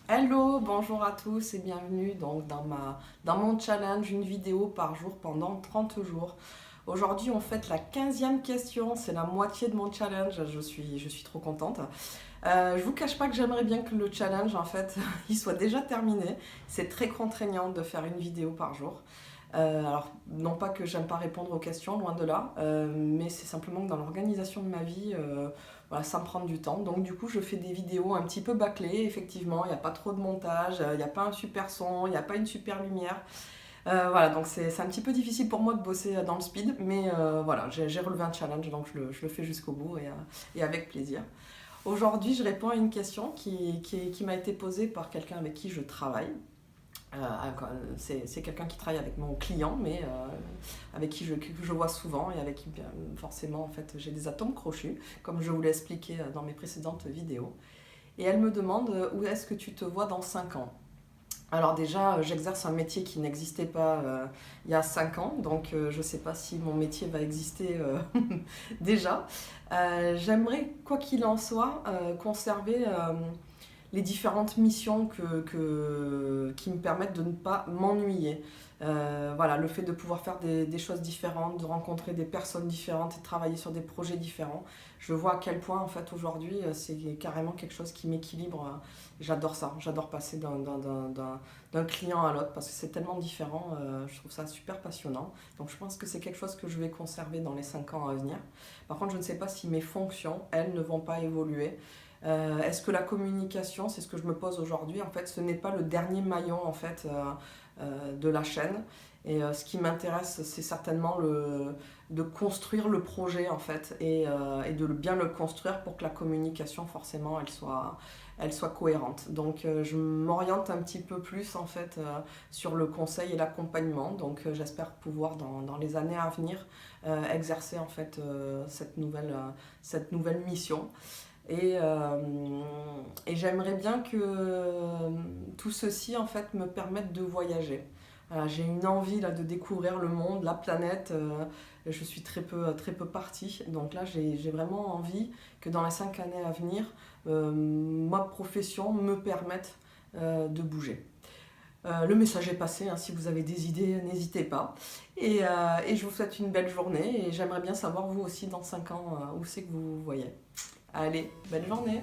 Hello, bonjour à tous et bienvenue donc dans mon challenge, une vidéo par jour pendant 30 jours. Aujourd'hui on fait la 15e question, c'est la moitié de mon challenge, je suis trop contente. Je vous cache pas que j'aimerais bien que le challenge en fait il soit déjà terminé. C'est très contraignant de faire une vidéo par jour. Alors non pas que j'aime pas répondre aux questions, loin de là, mais c'est simplement que dans l'organisation de ma vie, voilà, ça me prend du temps. Donc du coup je fais des vidéos un petit peu bâclées, effectivement, il n'y a pas trop de montage, il n'y a pas un super son, il n'y a pas une super lumière. Voilà, donc c'est un petit peu difficile pour moi de bosser dans le speed, mais voilà, j'ai relevé un challenge, donc je le fais jusqu'au bout et avec plaisir. Aujourd'hui, je réponds à une question qui m'a été posée par quelqu'un avec qui je travaille. C'est quelqu'un qui travaille avec mon client, mais avec qui que je vois souvent et avec qui bien, forcément en fait, j'ai des atomes crochus, comme je vous l'ai expliqué dans mes précédentes vidéos. Et elle me demande où est-ce que tu te vois dans 5 ans. Alors déjà, j'exerce un métier qui n'existait pas il y a 5 ans, donc je ne sais pas si mon métier va exister déjà. J'aimerais, quoi qu'il en soit, conserver les différentes missions qui me permettent de ne pas m'ennuyer. Voilà, le fait de pouvoir faire des choses différentes, de rencontrer des personnes différentes et de travailler sur des projets différents, je vois à quel point en fait aujourd'hui c'est carrément quelque chose qui m'équilibre. J'adore ça, j'adore passer d'un client à l'autre parce que c'est tellement différent, je trouve ça super passionnant. Donc je pense que c'est quelque chose que je vais conserver dans les 5 ans à venir. Par contre, je ne sais pas si mes fonctions, elles, ne vont pas évoluer. Est-ce que la communication, c'est ce que je me pose aujourd'hui, en fait, ce n'est pas le dernier maillon en fait de la chaîne. Et ce qui m'intéresse, c'est certainement de construire le projet en fait et de bien le construire pour que la communication, forcément, elle soit cohérente. Donc je m'oriente un petit peu plus en fait sur le conseil et l'accompagnement. Donc j'espère pouvoir dans les années à venir exercer en fait cette nouvelle mission. Et, euh, et j'aimerais bien que tout ceci en fait me permette de voyager. Voilà, j'ai une envie là de découvrir le monde, la planète. Je suis très peu partie. Donc là, j'ai vraiment envie que dans les 5 années à venir, ma profession me permette de bouger. Le message est passé, hein, si vous avez des idées, n'hésitez pas. Et je vous souhaite une belle journée et j'aimerais bien savoir vous aussi dans 5 ans où c'est que vous vous voyez. Allez, belle journée!